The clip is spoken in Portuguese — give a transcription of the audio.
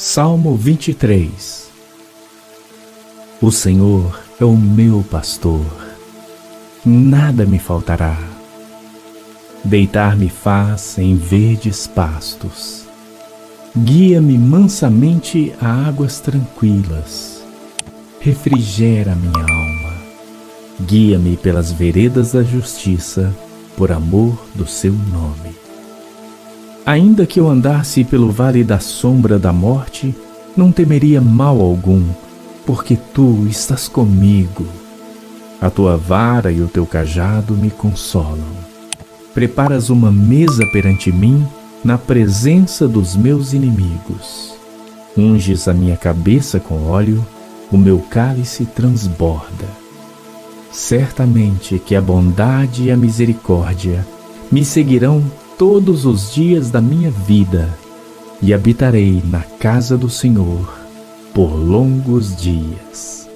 Salmo 23. O Senhor é o meu pastor, nada me faltará. Deitar-me faz em verdes pastos, guia-me mansamente a águas tranquilas, refrigera minha alma, guia-me pelas veredas da justiça, por amor do seu nome. Ainda que eu andasse pelo vale da sombra da morte, não temeria mal algum, porque tu estás comigo. A tua vara e o teu cajado me consolam. Preparas uma mesa perante mim, na presença dos meus inimigos. Unges a minha cabeça com óleo, o meu cálice transborda. Certamente que a bondade e a misericórdia me seguirão todos os dias da minha vida, e habitarei na casa do Senhor por longos dias.